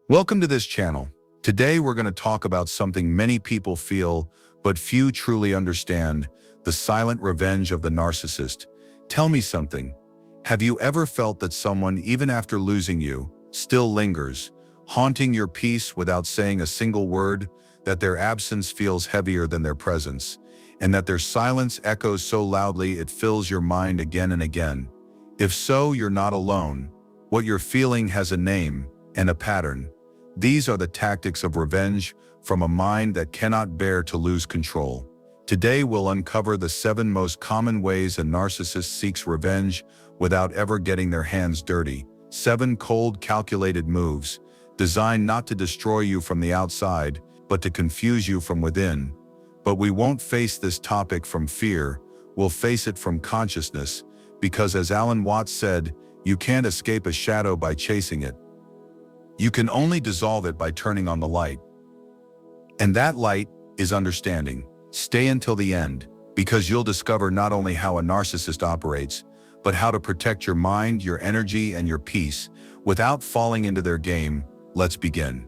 Welcome to this channel. Today we're going to talk about something many people feel, but few truly understand, the silent revenge of the narcissist. Tell me something. Have you ever felt that someone, even after losing you, still lingers, haunting your peace without saying a single word, that their absence feels heavier than their presence, and that their silence echoes so loudly it fills your mind again and again? If so, you're not alone. What you're feeling has a name and a pattern. These are the tactics of revenge from a mind that cannot bear to lose control. Today we'll uncover the 7 most common ways a narcissist seeks revenge without ever getting their hands dirty. 7 cold, calculated moves, designed not to destroy you from the outside, but to confuse you from within. But we won't face this topic from fear, we'll face it from consciousness, because as Alan Watts said, you can't escape a shadow by chasing it. You can only dissolve it by turning on the light. And that light is understanding. Stay until the end, because you'll discover not only how a narcissist operates, but how to protect your mind, your energy, and your peace without falling into their game. Let's begin.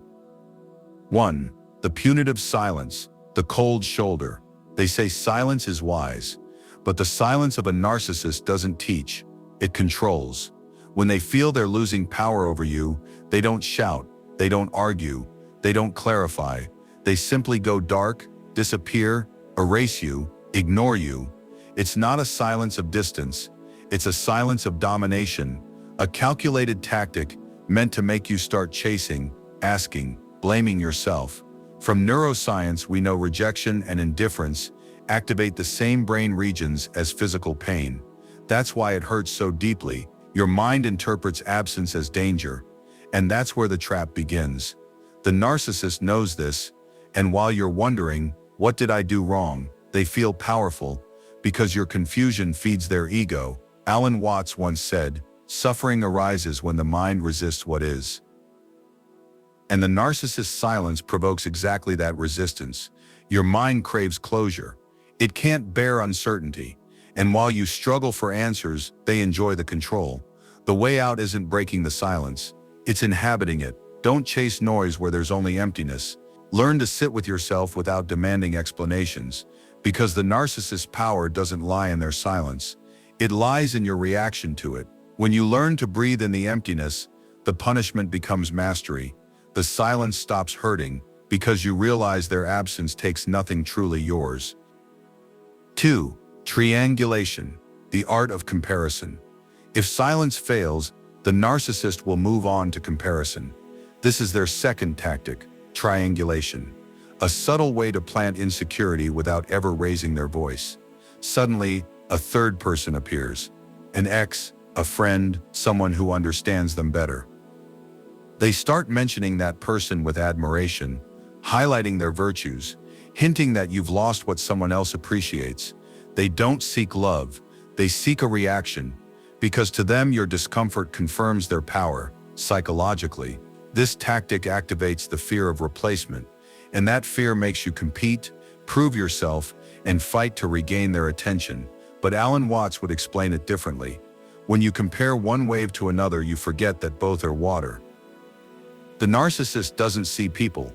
1. The punitive silence, the cold shoulder. They say silence is wise, but the silence of a narcissist doesn't teach, it controls. When they feel they're losing power over you, they don't shout, they don't argue, they don't clarify. They simply go dark, disappear, erase you, ignore you. It's not a silence of distance, it's a silence of domination, a calculated tactic meant to make you start chasing, asking, blaming yourself. From neuroscience, we know rejection and indifference activate the same brain regions as physical pain. That's why it hurts so deeply. Your mind interprets absence as danger, and that's where the trap begins. The narcissist knows this, and while you're wondering, what did I do wrong? They feel powerful, because your confusion feeds their ego. Alan Watts once said, suffering arises when the mind resists what is. And the narcissist's silence provokes exactly that resistance. Your mind craves closure. It can't bear uncertainty. And while you struggle for answers, they enjoy the control. The way out isn't breaking the silence, it's inhabiting it. Don't chase noise where there's only emptiness. Learn to sit with yourself without demanding explanations, because the narcissist's power doesn't lie in their silence. It lies in your reaction to it. When you learn to breathe in the emptiness, the punishment becomes mastery. The silence stops hurting, because you realize their absence takes nothing truly yours. 2. Triangulation, the art of comparison. If silence fails, the narcissist will move on to comparison. This is their second tactic, triangulation, a subtle way to plant insecurity without ever raising their voice. Suddenly, a third person appears, an ex, a friend, someone who understands them better. They start mentioning that person with admiration, highlighting their virtues, hinting that you've lost what someone else appreciates. They don't seek love, they seek a reaction, because to them your discomfort confirms their power. Psychologically, this tactic activates the fear of replacement, and that fear makes you compete, prove yourself, and fight to regain their attention. But Alan Watts would explain it differently. When you compare one wave to another, you forget that both are water. The narcissist doesn't see people.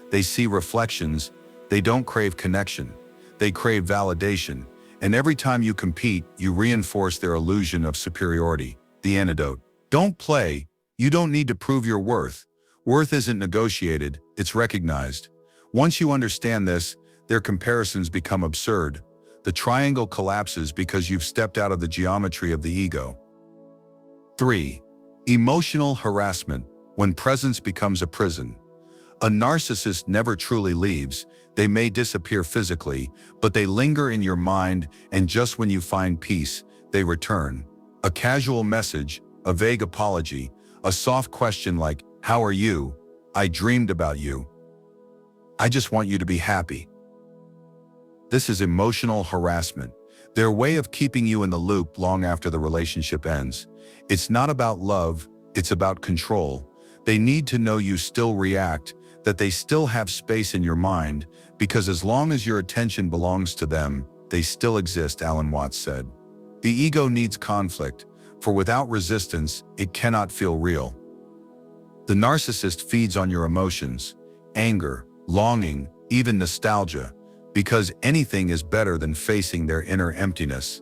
They see reflections. They don't crave connection. They crave validation. And every time you compete, you reinforce their illusion of superiority. The antidote. Don't play. You don't need to prove your worth. Worth isn't negotiated, it's recognized. Once you understand this, their comparisons become absurd. The triangle collapses because you've stepped out of the geometry of the ego. 3. Emotional harassment, when presence becomes a prison. A narcissist never truly leaves. They may disappear physically, but they linger in your mind, and just when you find peace, they return. A casual message, a vague apology, a soft question like, "How are you? I dreamed about you. I just want you to be happy." This is emotional harassment, their way of keeping you in the loop long after the relationship ends. It's not about love, it's about control. They need to know you still react, that they still have space in your mind, because as long as your attention belongs to them, they still exist, Alan Watts said. The ego needs conflict, for without resistance, it cannot feel real. The narcissist feeds on your emotions, anger, longing, even nostalgia, because anything is better than facing their inner emptiness.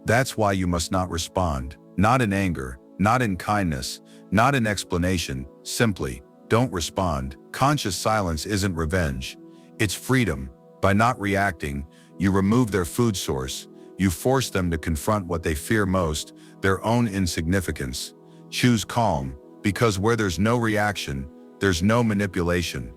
That's why you must not respond, not in anger, not in kindness, not in explanation, simply, don't respond. Conscious silence isn't revenge, it's freedom. By not reacting, you remove their food source, you force them to confront what they fear most, their own insignificance. Choose calm, because where there's no reaction, there's no manipulation.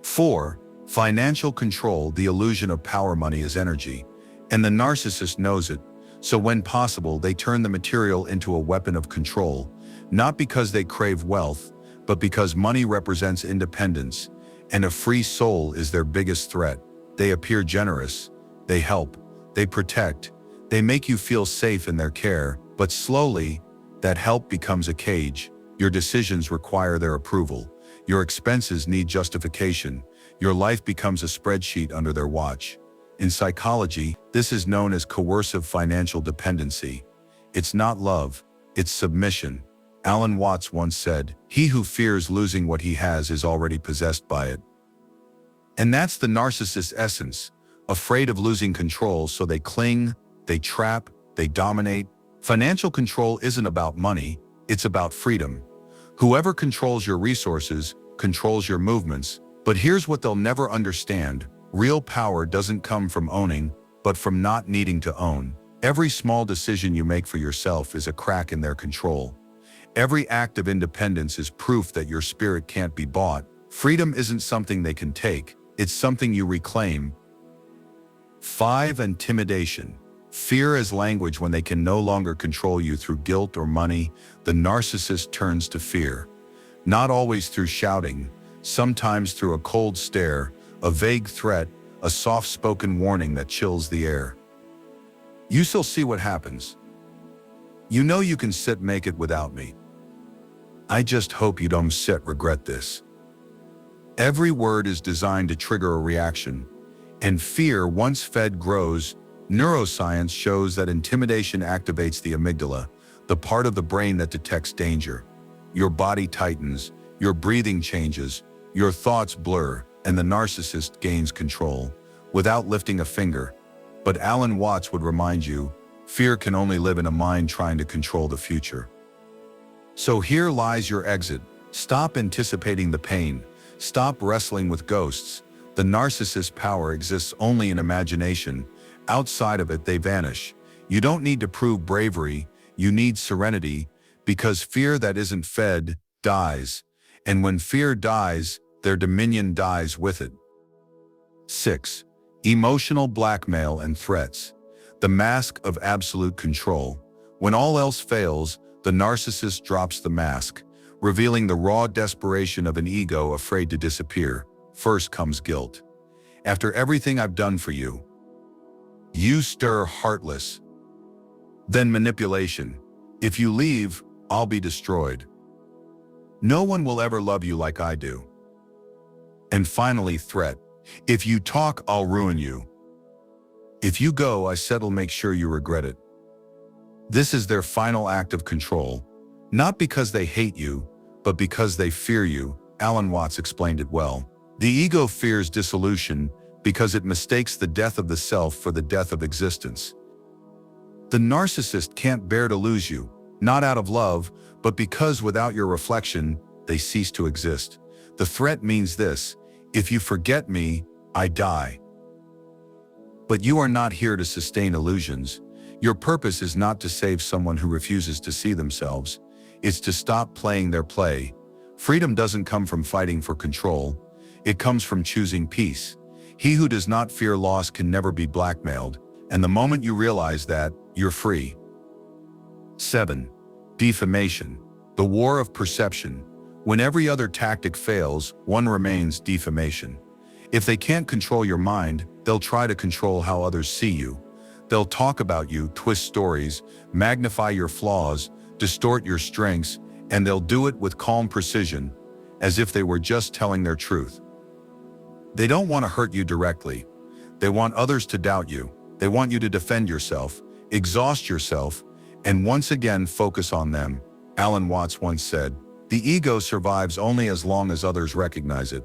4. Financial control. The illusion of power. Money is energy, and the narcissist knows it. So when possible, they turn the material into a weapon of control, not because they crave wealth, but because money represents independence, and a free soul is their biggest threat. They appear generous, they help, they protect, they make you feel safe in their care, but slowly, that help becomes a cage. Your decisions require their approval. Your expenses need justification. Your life becomes a spreadsheet under their watch. In psychology, this is known as coercive financial dependency. It's not love, it's submission. Alan Watts once said, "He who fears losing what he has is already possessed by it." And that's the narcissist's essence, afraid of losing control, so they cling, they trap, they dominate. Financial control isn't about money, it's about freedom. Whoever controls your resources controls your movements. But here's what they'll never understand: real power doesn't come from owning, but from not needing to own. Every small decision you make for yourself is a crack in their control. Every act of independence is proof that your spirit can't be bought. Freedom isn't something they can take, it's something you reclaim. 5. Intimidation. Fear as language. When they can no longer control you through guilt or money, the narcissist turns to fear. Not always through shouting, sometimes through a cold stare, a vague threat, a soft-spoken warning that chills the air. You still see what happens. You know you can make it without me. I just hope you don't regret this. Every word is designed to trigger a reaction, and fear, once fed, grows. Neuroscience shows that intimidation activates the amygdala, the part of the brain that detects danger. Your body tightens, your breathing changes, your thoughts blur, and the narcissist gains control without lifting a finger. But Alan Watts would remind you, fear can only live in a mind trying to control the future. So here lies your exit. Stop anticipating the pain. Stop wrestling with ghosts. The narcissist's power exists only in imagination. Outside of it, they vanish. You don't need to prove bravery, you need serenity, because fear that isn't fed dies. And when fear dies, their dominion dies with it. 6. Emotional blackmail and threats. The mask of absolute control. When all else fails, the narcissist drops the mask, revealing the raw desperation of an ego afraid to disappear. First comes guilt. After everything I've done for you, you stir heartless. Then manipulation. If you leave, I'll be destroyed. No one will ever love you like I do. And finally, threat. If you talk, I'll ruin you. If you go, I said I'll make sure you regret it. This is their final act of control, not because they hate you, but because they fear you. Alan Watts explained it well. The ego fears dissolution because it mistakes the death of the self for the death of existence. The narcissist can't bear to lose you, not out of love, but because without your reflection, they cease to exist. The threat means this: if you forget me, I die. But you are not here to sustain illusions. Your purpose is not to save someone who refuses to see themselves. It's to stop playing their play. Freedom doesn't come from fighting for control. It comes from choosing peace. He who does not fear loss can never be blackmailed, and the moment you realize that, you're free. 7. Defamation. The war of perception. When every other tactic fails, one remains: defamation. If they can't control your mind, they'll try to control how others see you. They'll talk about you, twist stories, magnify your flaws, distort your strengths, and they'll do it with calm precision, as if they were just telling their truth. They don't want to hurt you directly. They want others to doubt you. They want you to defend yourself, exhaust yourself, and once again focus on them. Alan Watts once said, The ego survives only as long as others recognize it.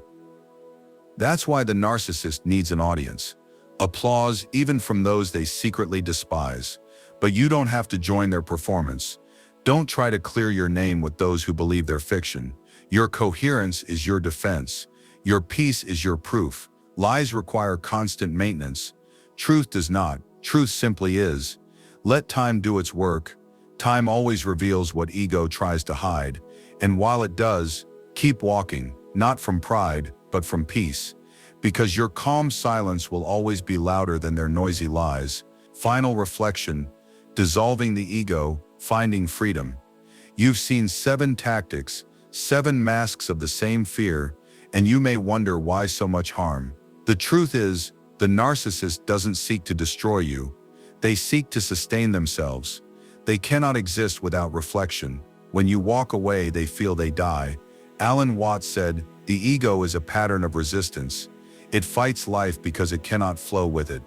That's why the narcissist needs an audience. Applause even from those they secretly despise. But you don't have to join their performance. Don't try to clear your name with those who believe their fiction. Your coherence is your defense. Your peace is your proof. Lies require constant maintenance. Truth does not. Truth simply is. Let time do its work. Time always reveals what ego tries to hide. And while it does, keep walking, not from pride, but from peace. Because your calm silence will always be louder than their noisy lies. Final reflection: dissolving the ego, finding freedom. You've seen 7 tactics, 7 masks of the same fear, and you may wonder why so much harm. The truth is, the narcissist doesn't seek to destroy you. They seek to sustain themselves. They cannot exist without reflection. When you walk away, they feel they die. Alan Watts said, "The ego is a pattern of resistance. It fights life because it cannot flow with it."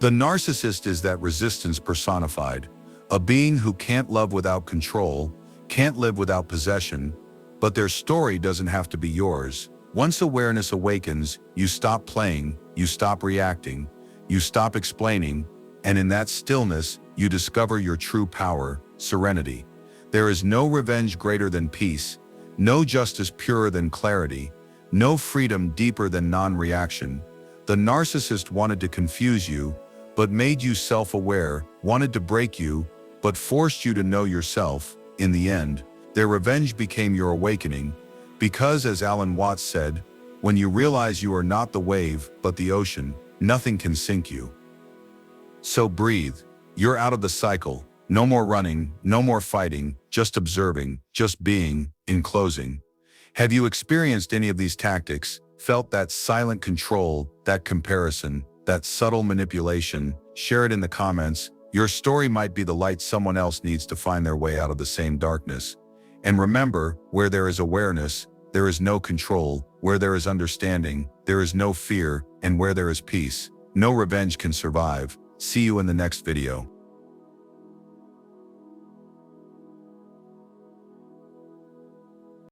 The narcissist is that resistance personified, a being who can't love without control, can't live without possession, but their story doesn't have to be yours. Once awareness awakens, you stop playing, you stop reacting, you stop explaining, and in that stillness, you discover your true power, serenity. There is no revenge greater than peace, no justice purer than clarity, no freedom deeper than non-reaction. The narcissist wanted to confuse you, but made you self-aware, wanted to break you, but forced you to know yourself. In the end, their revenge became your awakening, because as Alan Watts said, when you realize you are not the wave, but the ocean, nothing can sink you. So breathe. You're out of the cycle. No more running, no more fighting, just observing, just being. In closing, have you experienced any of these tactics, felt that silent control, that comparison, that subtle manipulation? Share it in the comments. Your story might be the light someone else needs to find their way out of the same darkness. And remember, where there is awareness, there is no control. Where there is understanding, there is no fear. And where there is peace, no revenge can survive. See you in the next video.